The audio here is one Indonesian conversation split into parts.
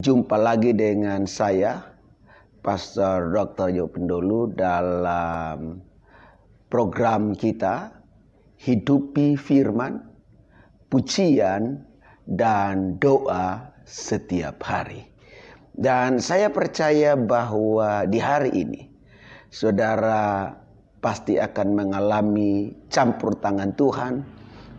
Jumpa lagi dengan saya, Pastor Dr. Yo Pendolu, dalam program kita Hidupi Firman, Pujian dan Doa Setiap Hari. Dan saya percaya bahwa di hari ini saudara pasti akan mengalami campur tangan Tuhan,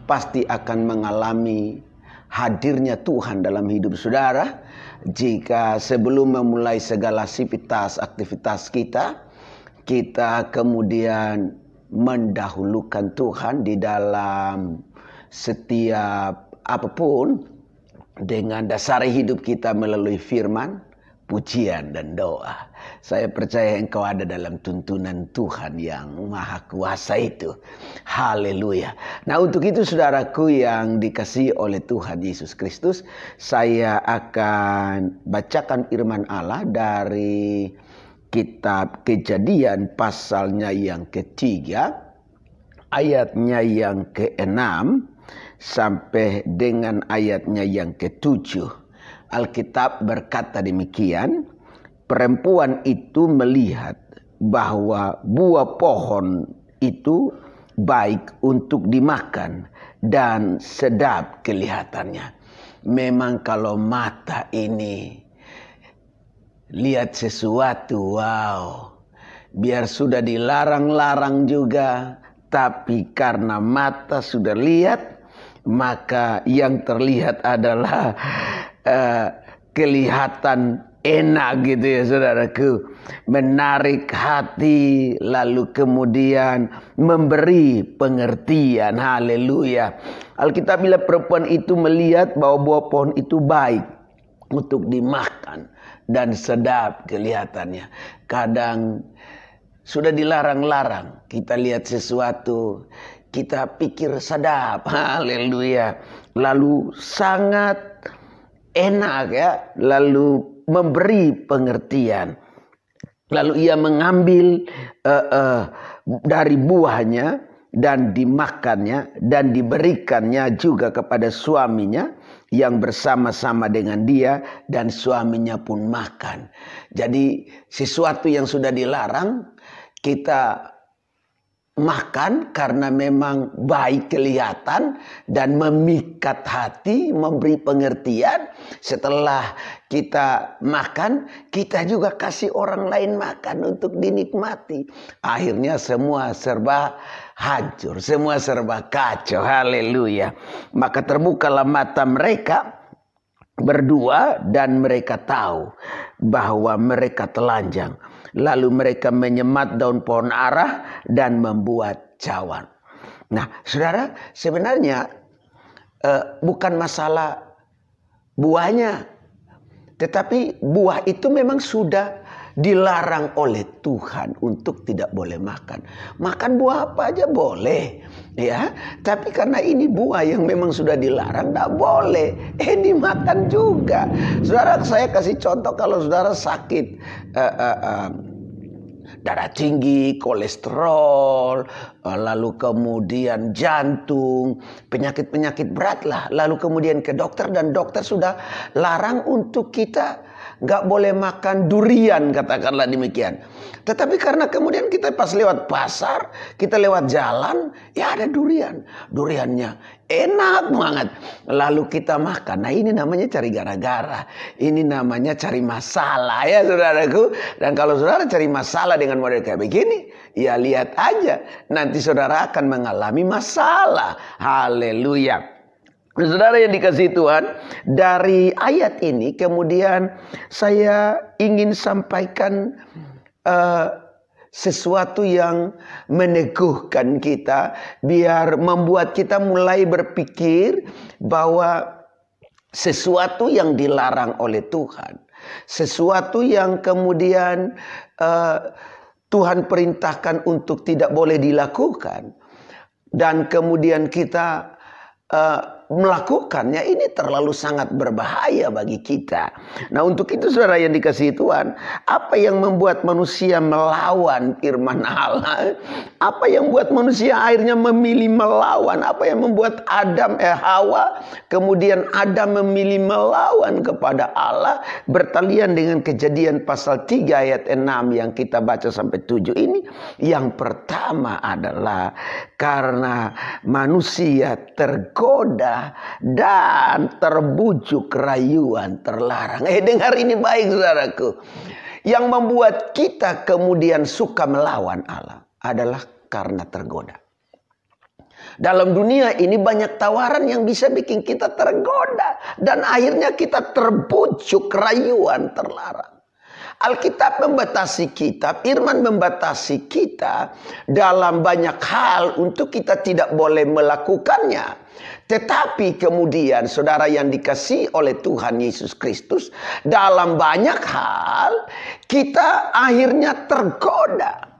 pasti akan mengalami hadirnya Tuhan dalam hidup saudara. Jika sebelum memulai segala aktivitas kita kemudian mendahulukan Tuhan di dalam setiap apapun, dengan dasar hidup kita melalui firman, pujian dan doa. Saya percaya engkau ada dalam tuntunan Tuhan yang maha kuasa itu. Haleluya. Nah, untuk itu saudaraku yang dikasihi oleh Tuhan Yesus Kristus, saya akan bacakan firman Allah dari kitab Kejadian pasalnya yang ketiga, ayatnya yang ke-6 sampai dengan ayatnya yang ke-7. Alkitab berkata demikian, perempuan itu melihat bahwa buah pohon itu baik untuk dimakan dan sedap kelihatannya. Memang kalau mata ini lihat sesuatu, wow, biar sudah dilarang-larang juga, tapi karena mata sudah lihat, maka yang terlihat adalah kelihatan enak gitu ya saudaraku, menarik hati, lalu kemudian memberi pengertian. Haleluya. Alkitab bilang perempuan itu melihat bahwa buah pohon itu baik untuk dimakan dan sedap kelihatannya. Kadang sudah dilarang-larang, kita lihat sesuatu, kita pikir sedap, haleluya, lalu sangat enak ya, lalu memberi pengertian. Lalu ia mengambil dari buahnya dan dimakannya dan diberikannya juga kepada suaminya yang bersama-sama dengan dia, dan suaminya pun makan. Jadi sesuatu yang sudah dilarang kita makan karena memang baik kelihatan dan memikat hati, memberi pengertian. Setelah kita makan, kita juga kasih orang lain makan untuk dinikmati. Akhirnya semua serba hancur, semua serba kacau. Haleluya. Maka terbukalah mata mereka berdua dan mereka tahu bahwa mereka telanjang. Lalu mereka menyemat daun pohon ara dan membuat cawan. Nah, saudara, sebenarnya bukan masalah buahnya, tetapi buah itu memang sudah dilarang oleh Tuhan untuk tidak boleh makan. Makan buah apa aja boleh, ya. Tapi karena ini buah yang memang sudah dilarang, tidak boleh. Dimakan juga. Saudara, saya kasih contoh, kalau saudara sakit darah tinggi, kolesterol, lalu kemudian jantung, penyakit-penyakit berat lah. Lalu kemudian ke dokter dan dokter sudah larang untuk kita nggak boleh makan durian, katakanlah demikian. Tetapi karena kemudian kita pas lewat pasar, kita lewat jalan, ya ada durian. Duriannya enak banget. Lalu kita makan. Nah, ini namanya cari gara-gara. Ini namanya cari masalah ya saudaraku. Dan kalau saudara cari masalah dengan model kayak begini, ya lihat aja. Nanti saudara akan mengalami masalah. Haleluya. Saudara yang dikasihi Tuhan, dari ayat ini kemudian saya ingin sampaikan sesuatu yang meneguhkan kita, biar membuat kita mulai berpikir bahwa sesuatu yang dilarang oleh Tuhan, sesuatu yang kemudian Tuhan perintahkan untuk tidak boleh dilakukan, dan kemudian kita melakukannya, ini terlalu sangat berbahaya bagi kita. Nah, untuk itu saudara yang dikasihi Tuhan, apa yang membuat manusia melawan firman Allah? Apa yang membuat manusia akhirnya memilih melawan? Apa yang membuat Hawa, kemudian Adam memilih melawan kepada Allah? Bertalian dengan Kejadian pasal 3 ayat 6 yang kita baca sampai 7 ini. Yang pertama adalah karena manusia tergoda dan terbujuk rayuan terlarang. Dengar ini baik saudaraku. Yang membuat kita kemudian suka melawan Allah adalah karena tergoda. Dalam dunia ini banyak tawaran yang bisa bikin kita tergoda. Dan akhirnya kita terbujuk rayuan terlarang. Alkitab membatasi kita, firman membatasi kita dalam banyak hal untuk kita tidak boleh melakukannya. Tetapi kemudian saudara yang dikasihi oleh Tuhan Yesus Kristus, dalam banyak hal kita akhirnya tergoda.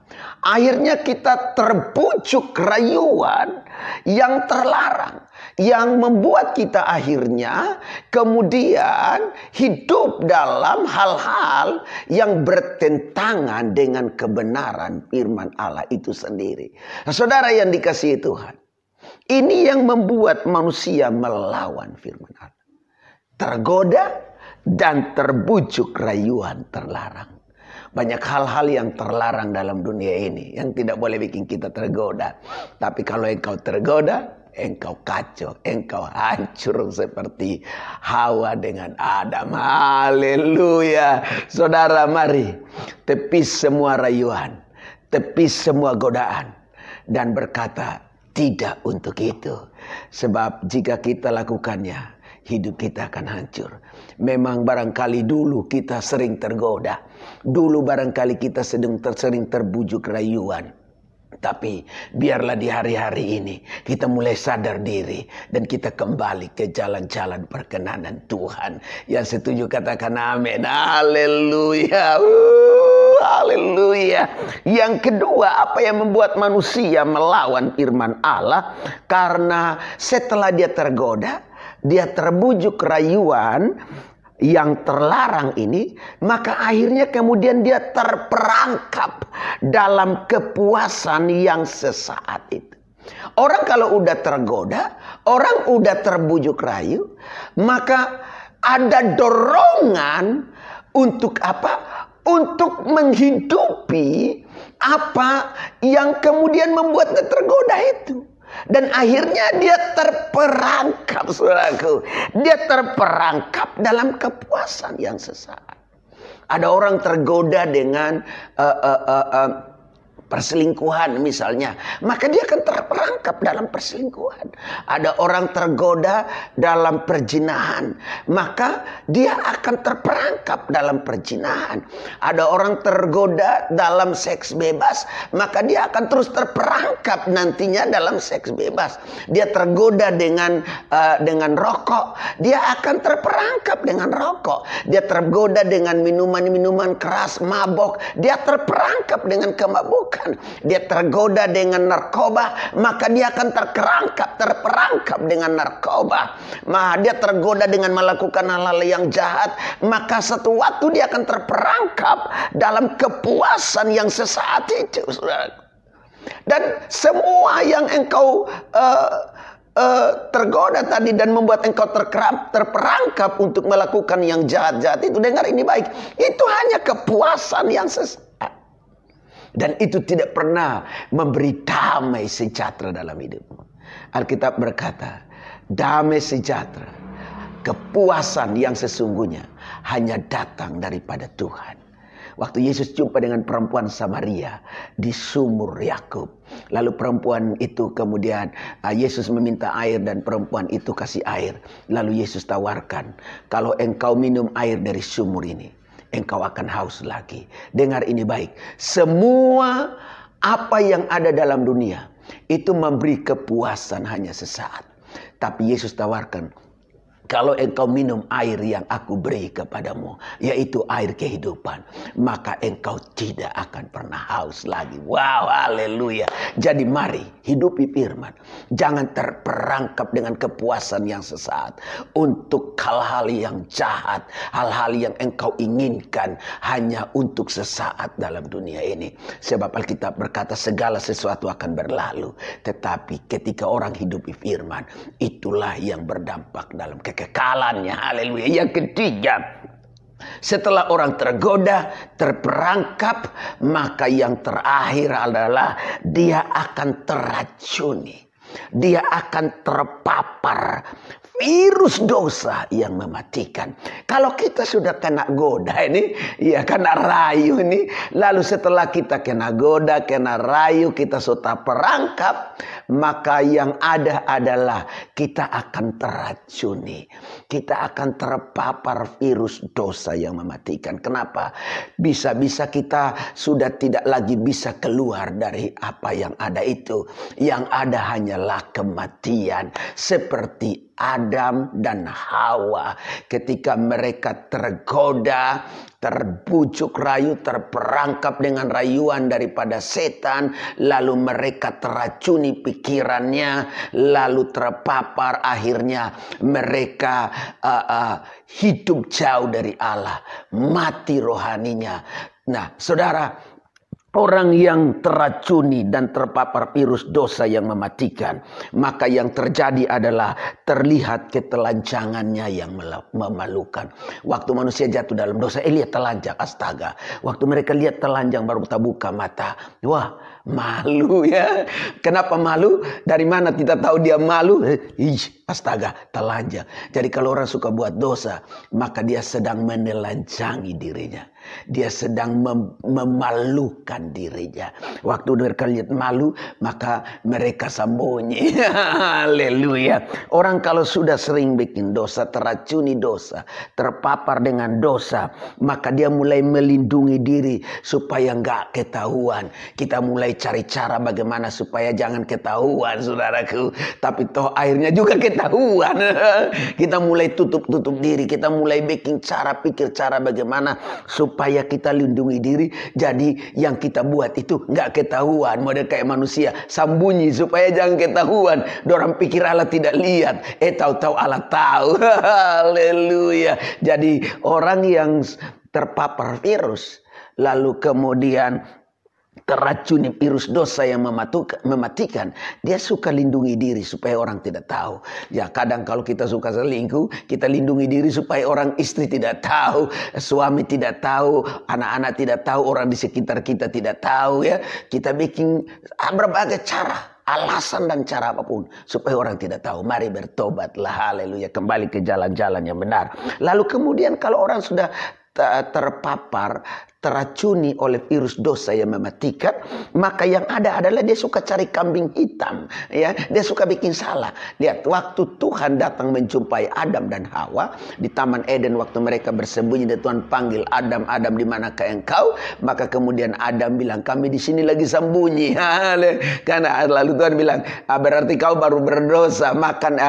Akhirnya kita terbujuk rayuan yang terlarang. Yang membuat kita akhirnya kemudian hidup dalam hal-hal yang bertentangan dengan kebenaran firman Allah itu sendiri. Nah, saudara yang dikasihi Tuhan, ini yang membuat manusia melawan firman Allah. Tergoda dan terbujuk rayuan terlarang. Banyak hal-hal yang terlarang dalam dunia ini yang tidak boleh bikin kita tergoda. Tapi kalau engkau tergoda, engkau kacau, engkau hancur seperti Hawa dengan Adam. Haleluya. Saudara, mari tepis semua rayuan, tepis semua godaan, dan berkata tidak untuk itu. Sebab jika kita lakukannya, hidup kita akan hancur. Memang barangkali dulu kita sering tergoda. Dulu barangkali kita sering terbujuk rayuan. Tapi biarlah di hari-hari ini kita mulai sadar diri dan kita kembali ke jalan-jalan perkenanan Tuhan. Yang setuju katakan amin. Haleluya. Haleluya. Yang kedua, apa yang membuat manusia melawan firman Allah? Karena setelah dia tergoda, dia terbujuk rayuan yang terlarang ini, maka akhirnya kemudian dia terperangkap dalam kepuasan yang sesaat itu. Orang kalau udah tergoda, orang udah terbujuk rayu, maka ada dorongan untuk apa? Untuk menghidupi apa yang kemudian membuatnya tergoda itu. Dan akhirnya dia terperangkap, saudaraku. Dia terperangkap dalam kepuasan yang sesaat. Ada orang tergoda dengan perselingkuhan misalnya, maka dia akan terperangkap dalam perselingkuhan. Ada orang tergoda dalam perzinahan, maka dia akan terperangkap dalam perzinahan. Ada orang tergoda dalam seks bebas, maka dia akan terus terperangkap nantinya dalam seks bebas. Dia tergoda dengan rokok, dia akan terperangkap dengan rokok. Dia tergoda dengan minuman-minuman keras, mabok, dia terperangkap dengan kemabukan. Dia tergoda dengan narkoba, maka dia akan terperangkap dengan narkoba. Dia tergoda dengan melakukan hal-hal yang jahat, maka satu waktu dia akan terperangkap dalam kepuasan yang sesaat itu, saudara. Dan semua yang engkau tergoda tadi dan membuat engkau terperangkap untuk melakukan yang jahat-jahat itu, dengar ini baik, itu hanya kepuasan yang sesaat. Dan itu tidak pernah memberi damai sejahtera dalam hidupmu. Alkitab berkata, damai sejahtera, kepuasan yang sesungguhnya hanya datang daripada Tuhan. Waktu Yesus jumpa dengan perempuan Samaria di sumur Yakub. Lalu perempuan itu kemudian Yesus meminta air dan perempuan itu kasih air. Lalu Yesus tawarkan, kalau engkau minum air dari sumur ini, engkau akan haus lagi. Dengar ini baik. Semua apa yang ada dalam dunia itu memberi kepuasan hanya sesaat. Tapi Yesus tawarkan, Kalau engkau minum air yang aku beri kepadamu, yaitu air kehidupan, maka engkau tidak akan pernah haus lagi. Wow, haleluya. Jadi mari hidupi firman. Jangan terperangkap dengan kepuasan yang sesaat. Untuk hal-hal yang jahat, hal-hal yang engkau inginkan hanya untuk sesaat dalam dunia ini. Sebab Alkitab berkata segala sesuatu akan berlalu. Tetapi ketika orang hidupi firman, itulah yang berdampak dalam kekekalannya. Haleluya. Yang ketiga, setelah orang tergoda, terperangkap, maka yang terakhir adalah dia akan terracuni. Dia akan terpapar virus dosa yang mematikan. Kalau kita sudah kena goda ini, ya kena rayu ini, lalu setelah kita kena goda, kena rayu, kita sudah perangkap, maka yang ada adalah kita akan terracuni. Kita akan terpapar virus dosa yang mematikan. Kenapa? Bisa-bisa kita sudah tidak lagi bisa keluar dari apa yang ada itu. Yang ada hanyalah kematian. Seperti Adam dan Hawa ketika mereka tergoda, terbujuk rayu, terperangkap dengan rayuan daripada setan, lalu mereka teracuni pikirannya, lalu terpapar, akhirnya mereka hidup jauh dari Allah, mati rohaninya. Nah, saudara, orang yang teracuni dan terpapar virus dosa yang mematikan, maka yang terjadi adalah terlihat ketelanjangannya yang memalukan. Waktu manusia jatuh dalam dosa, lihat telanjang, astaga. Waktu mereka lihat telanjang baru tak buka mata. Wah, malu ya. Kenapa malu? Dari mana kita tahu dia malu? Astaga, telanjang. Jadi kalau orang suka buat dosa, maka dia sedang menelanjangi dirinya. Dia sedang memalukan dirinya. Waktu mereka lihat malu, maka mereka sembunyi. Haleluya. Orang kalau sudah sering bikin dosa, teracuni dosa, terpapar dengan dosa, maka dia mulai melindungi diri supaya nggak ketahuan. Kita mulai cari cara bagaimana supaya jangan ketahuan, saudaraku. Tapi toh akhirnya juga ketahuan. Kita mulai tutup diri. Kita mulai bikin cara, pikir cara bagaimana supaya kita lindungi diri. Jadi yang kita buat itu nggak ketahuan. Model kayak manusia, sembunyi supaya jangan ketahuan. Dorang pikir Allah tidak lihat. Tahu-tahu Allah tahu. Haleluya. Jadi orang yang terpapar virus, lalu kemudian teracuni virus dosa yang mematikan, dia suka lindungi diri supaya orang tidak tahu. Ya, kadang kalau kita suka selingkuh, kita lindungi diri supaya orang istri tidak tahu, suami tidak tahu, anak-anak tidak tahu, orang di sekitar kita tidak tahu ya. Kita bikin berbagai cara, alasan dan cara apapun supaya orang tidak tahu. Mari bertobatlah, haleluya, kembali ke jalan-jalan yang benar. Lalu kemudian kalau orang sudah terpapar, teracuni oleh virus dosa yang mematikan, maka yang ada adalah dia suka cari kambing hitam, ya. Dia suka bikin salah. Lihat, waktu Tuhan datang menjumpai Adam dan Hawa di Taman Eden, waktu mereka bersembunyi dan Tuhan panggil Adam, Adam di manakah engkau? Maka kemudian Adam bilang, kami di sini lagi sembunyi. Karena lalu Tuhan bilang, berarti kau baru berdosa, makan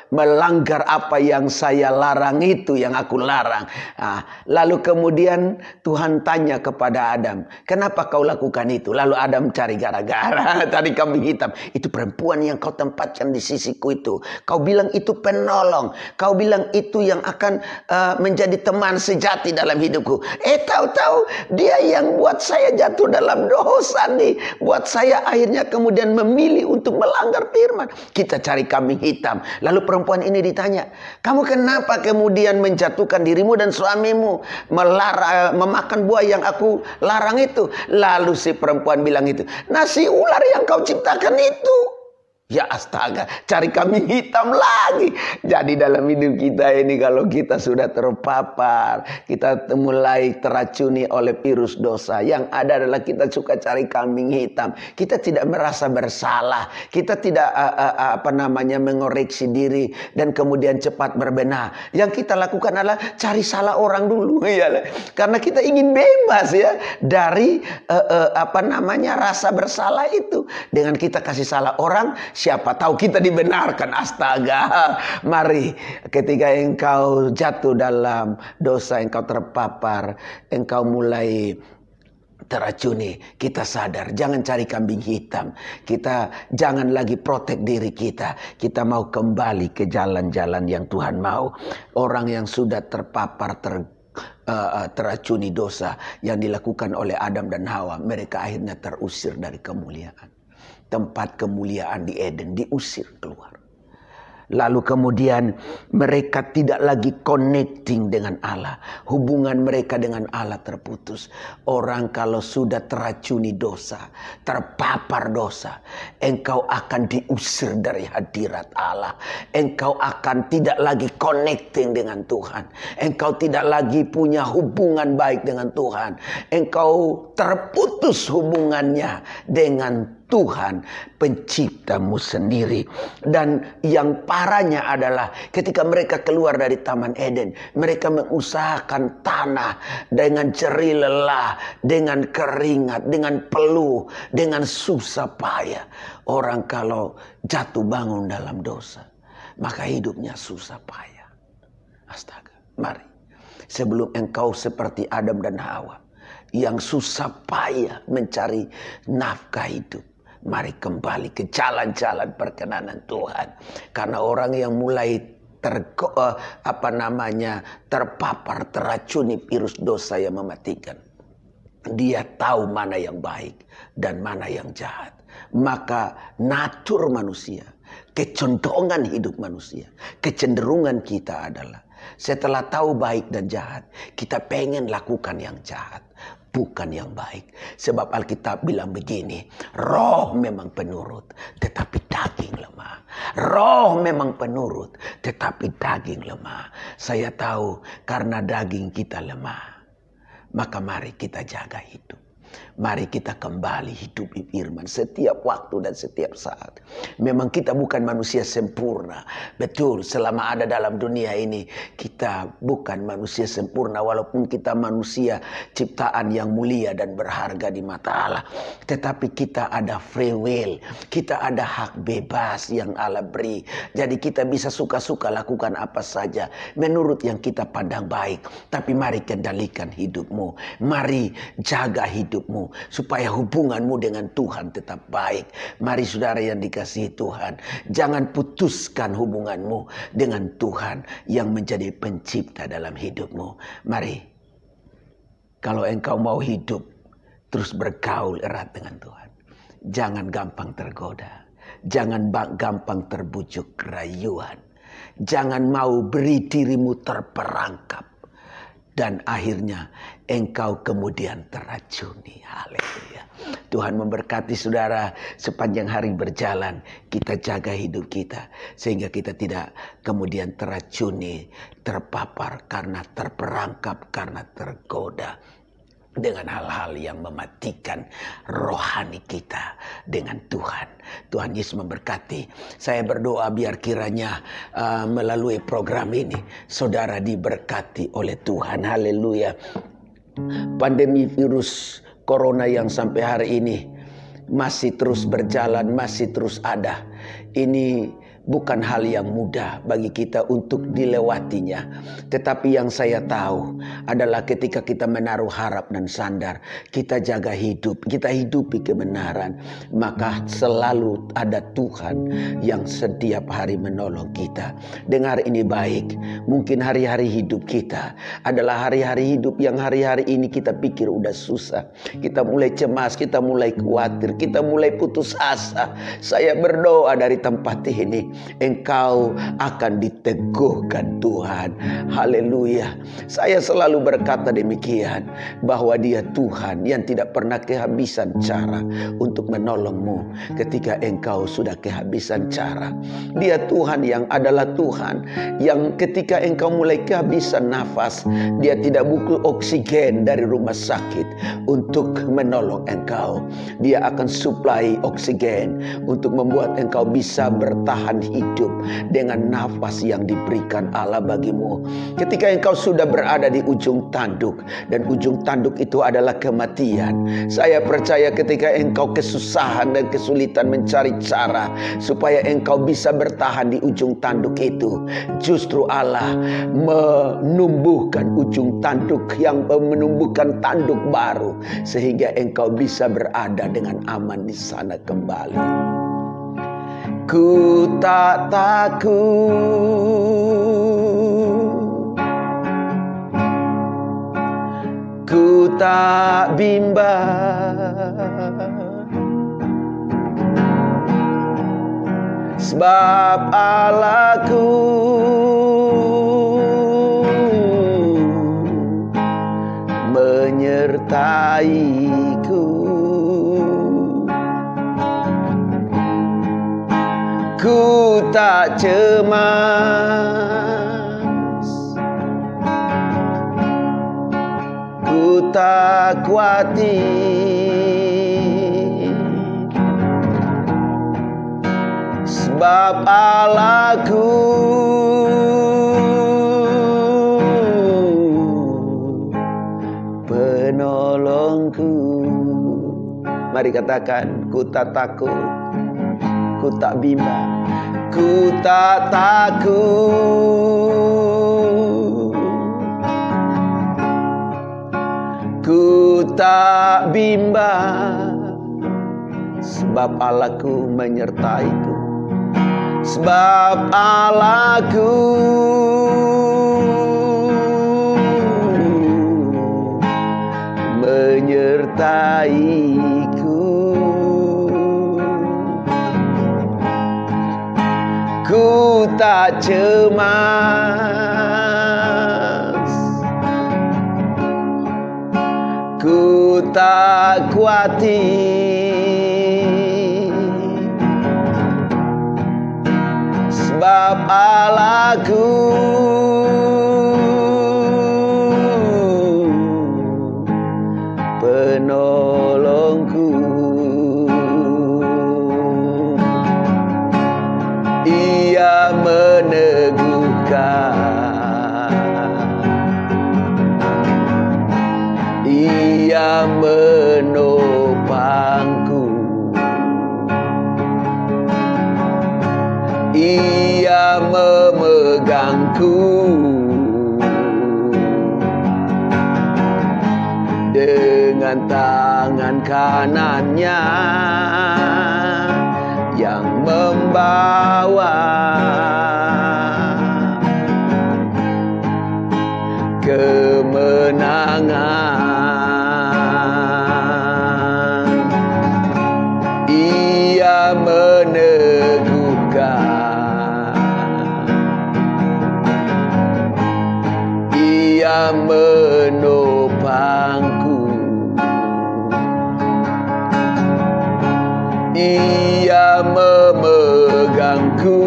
melanggar apa yang saya larang itu, yang aku larang. Lalu kemudian Tuhan tanya kepada Adam, kenapa kau lakukan itu? Lalu Adam cari gara-gara. Tadi kambing hitam, itu perempuan yang kau tempatkan di sisiku itu. Kau bilang itu penolong. Kau bilang itu yang akan menjadi teman sejati dalam hidupku. Tahu-tahu dia yang buat saya jatuh dalam dosa nih. Buat saya akhirnya kemudian memilih untuk melanggar firman. Kita cari kambing hitam. Lalu perempuan ini ditanya, kamu kenapa kemudian menjatuhkan dirimu dan suamimu memakan buah yang aku larang itu? Lalu si perempuan bilang itu, nasi ular yang kau ciptakan itu. Ya astaga, cari kambing hitam lagi. Jadi dalam hidup kita ini, kalau kita sudah terpapar, kita mulai teracuni oleh virus dosa, yang ada adalah kita suka cari kambing hitam. Kita tidak merasa bersalah, kita tidak mengoreksi diri dan kemudian cepat berbenah. Yang kita lakukan adalah cari salah orang dulu, ya. Karena kita ingin bebas ya dari rasa bersalah itu. Dengan kita kasih salah orang, Siapa tahu kita dibenarkan. Astaga. Mari, ketika engkau jatuh dalam dosa, engkau terpapar, engkau mulai teracuni, kita sadar, jangan cari kambing hitam. Kita jangan lagi protek diri kita. Kita mau kembali ke jalan-jalan yang Tuhan mau. Orang yang sudah terpapar, teracuni dosa yang dilakukan oleh Adam dan Hawa, mereka akhirnya terusir dari kemuliaan. Tempat kemuliaan di Eden diusir keluar. Lalu kemudian mereka tidak lagi connecting dengan Allah. Hubungan mereka dengan Allah terputus. Orang kalau sudah teracuni dosa, terpapar dosa, engkau akan diusir dari hadirat Allah. Engkau akan tidak lagi connecting dengan Tuhan. Engkau tidak lagi punya hubungan baik dengan Tuhan. Engkau terputus hubungannya dengan Tuhan penciptamu sendiri. Dan yang parahnya adalah ketika mereka keluar dari Taman Eden, mereka mengusahakan tanah dengan jerih lelah, dengan keringat, dengan peluh, dengan susah payah. Orang kalau jatuh bangun dalam dosa, maka hidupnya susah payah. Astaga, mari. Sebelum engkau seperti Adam dan Hawa yang susah payah mencari nafkah hidup, mari kembali ke jalan-jalan perkenanan Tuhan. Karena orang yang mulai terpapar, teracuni virus dosa yang mematikan, dia tahu mana yang baik dan mana yang jahat. Maka natur manusia, kecondongan hidup manusia, kecenderungan kita adalah setelah tahu baik dan jahat, kita pengen lakukan yang jahat, bukan yang baik. Sebab Alkitab bilang begini, roh memang penurut, tetapi daging lemah. Roh memang penurut, tetapi daging lemah. Saya tahu karena daging kita lemah, maka mari kita jaga hidup. Mari kita kembali hidup di firman setiap waktu dan setiap saat. Memang kita bukan manusia sempurna. Betul, selama ada dalam dunia ini kita bukan manusia sempurna. Walaupun kita manusia ciptaan yang mulia dan berharga di mata Allah. Tetapi kita ada free will. Kita ada hak bebas yang Allah beri. Jadi kita bisa suka-suka lakukan apa saja menurut yang kita pandang baik. Tapi mari kendalikan hidupmu. Mari jaga hidupmu supaya hubunganmu dengan Tuhan tetap baik. Mari saudara yang dikasihi Tuhan, jangan putuskan hubunganmu dengan Tuhan yang menjadi pencipta dalam hidupmu. Mari, kalau engkau mau hidup terus bergaul erat dengan Tuhan, jangan gampang tergoda, jangan gampang terbujuk rayuan, jangan mau beri dirimu terperangkap. Dan akhirnya engkau kemudian teracuni. Haleluya. Tuhan memberkati saudara sepanjang hari berjalan. Kita jaga hidup kita sehingga kita tidak kemudian teracuni, terpapar karena terperangkap, karena tergoda dengan hal-hal yang mematikan rohani kita dengan Tuhan. Tuhan Yesus memberkati. Saya berdoa biar kiranya melalui program ini saudara diberkati oleh Tuhan. Haleluya. Pandemi virus corona yang sampai hari ini masih terus berjalan, masih terus ada. Ini bukan hal yang mudah bagi kita untuk dilewatinya. Tetapi yang saya tahu adalah ketika kita menaruh harap dan sandar, kita jaga hidup, kita hidupi kebenaran, maka selalu ada Tuhan yang setiap hari menolong kita. Dengar ini baik, mungkin hari-hari hidup kita adalah hari-hari hidup yang hari-hari ini kita pikir udah susah. Kita mulai cemas, kita mulai khawatir, kita mulai putus asa. Saya berdoa dari tempat ini, engkau akan diteguhkan Tuhan. Haleluya. Saya selalu berkata demikian, bahwa Dia Tuhan yang tidak pernah kehabisan cara untuk menolongmu ketika engkau sudah kehabisan cara. Dia Tuhan yang adalah Tuhan yang ketika engkau mulai kehabisan nafas, Dia tidak butuh oksigen dari rumah sakit untuk menolong engkau. Dia akan supply oksigen untuk membuat engkau bisa bertahan hidup dengan nafas yang diberikan Allah bagimu. Ketika engkau sudah berada di ujung tanduk, dan ujung tanduk itu adalah kematian, saya percaya ketika engkau kesusahan dan kesulitan mencari cara supaya engkau bisa bertahan di ujung tanduk itu, justru Allah menumbuhkan ujung tanduk yang menumbuhkan tanduk baru, sehingga engkau bisa berada dengan aman di sana kembali. Ku tak takut, ku tak bimbang, sebab Allahku menyertaiku. Ku tak cemas, ku tak khawatir, sebab Allahku penolongku. Mari katakan, ku tak takut, ku tak bimbang, ku tak takut, ku tak bimbang, sebab Allahku menyertaiku, sebab Allahku menyertaiku. Ku tak cemas, ku tak khawatir, sebab Allahku penolongku. Ia meneguhkan, Ia menopangku, Ia memegangku dengan tangan kanannya yang membawa kemenangan. Ia meneguhkan, Ia menopangku, Ia memegangku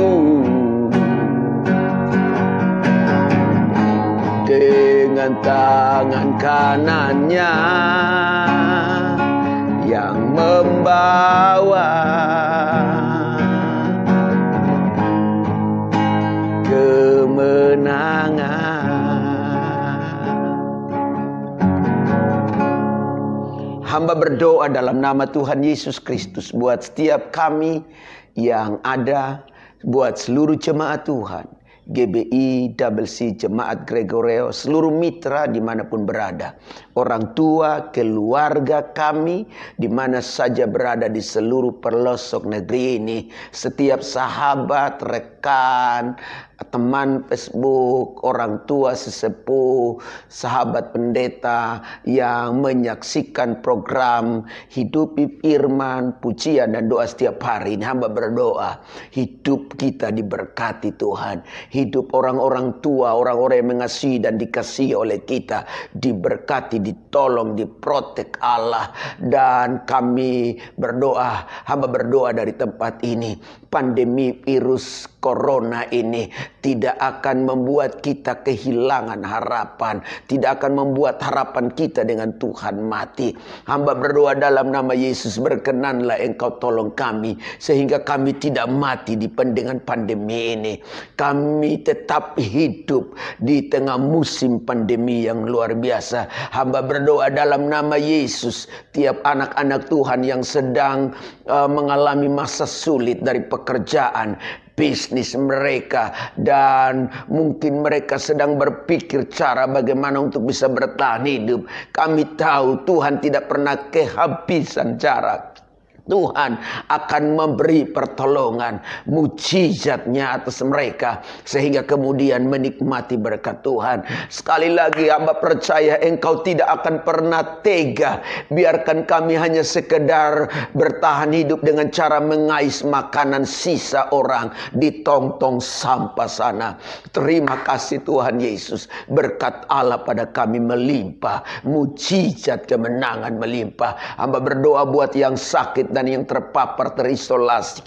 dengan tangan kanannya yang membawa kemenangan. Hamba berdoa dalam nama Tuhan Yesus Kristus buat setiap kami yang ada, buat seluruh jemaat Tuhan, GBI, WC, Jemaat Gregoreo, seluruh mitra dimanapun berada, orang tua, keluarga kami, di mana saja berada di seluruh pelosok negeri ini, setiap sahabat, rekan, teman Facebook, orang tua sesepuh, sahabat pendeta yang menyaksikan program Hidupi Firman, Pujian dan Doa setiap hari ini, hamba berdoa hidup kita diberkati Tuhan. Hidup orang-orang tua, orang-orang yang mengasihi dan dikasihi oleh kita diberkati, ditolong, diprotek Allah. Dan kami berdoa, hamba berdoa dari tempat ini, pandemi virus corona ini tidak akan membuat kita kehilangan harapan, tidak akan membuat harapan kita dengan Tuhan mati. Hamba berdoa dalam nama Yesus, berkenanlah Engkau tolong kami sehingga kami tidak mati dengan pandemi ini. Kami tetap hidup di tengah musim pandemi yang luar biasa. Hamba berdoa dalam nama Yesus, tiap anak-anak Tuhan yang sedang mengalami masa sulit dari pekerjaan, bisnis mereka, dan mungkin mereka sedang berpikir cara bagaimana untuk bisa bertahan hidup. Kami tahu Tuhan tidak pernah kehabisan cara. Tuhan akan memberi pertolongan, mujizatnya atas mereka, sehingga kemudian menikmati berkat Tuhan. Sekali lagi hamba percaya Engkau tidak akan pernah tega biarkan kami hanya sekedar bertahan hidup dengan cara mengais makanan sisa orang di tong-tong sampah sana. Terima kasih Tuhan Yesus, berkat Allah pada kami melimpah, mujizat kemenangan melimpah. Hamba berdoa buat yang sakit dan yang terpapar, terisolasi,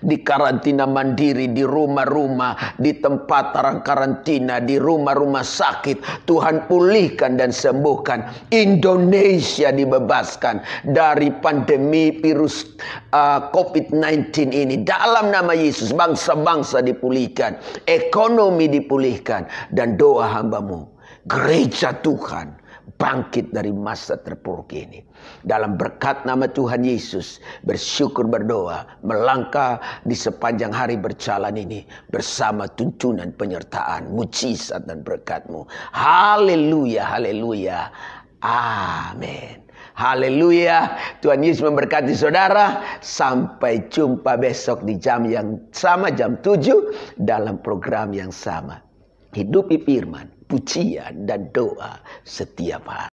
di karantina mandiri, di rumah-rumah, di tempat karantina, di rumah-rumah sakit. Tuhan pulihkan dan sembuhkan. Indonesia dibebaskan dari pandemi virus COVID-19 ini. Dalam nama Yesus, bangsa-bangsa dipulihkan, ekonomi dipulihkan, dan doa hambamu, gereja Tuhan bangkit dari masa terpuruk ini. Dalam berkat nama Tuhan Yesus, bersyukur berdoa, melangkah di sepanjang hari berjalan ini bersama tuntunan penyertaan, mujizat dan berkat-Mu. Haleluya, haleluya, amin. Haleluya. Tuhan Yesus memberkati saudara. Sampai jumpa besok di jam yang sama, jam 7, dalam program yang sama. Hidupi firman, pujian dan doa setiap hari.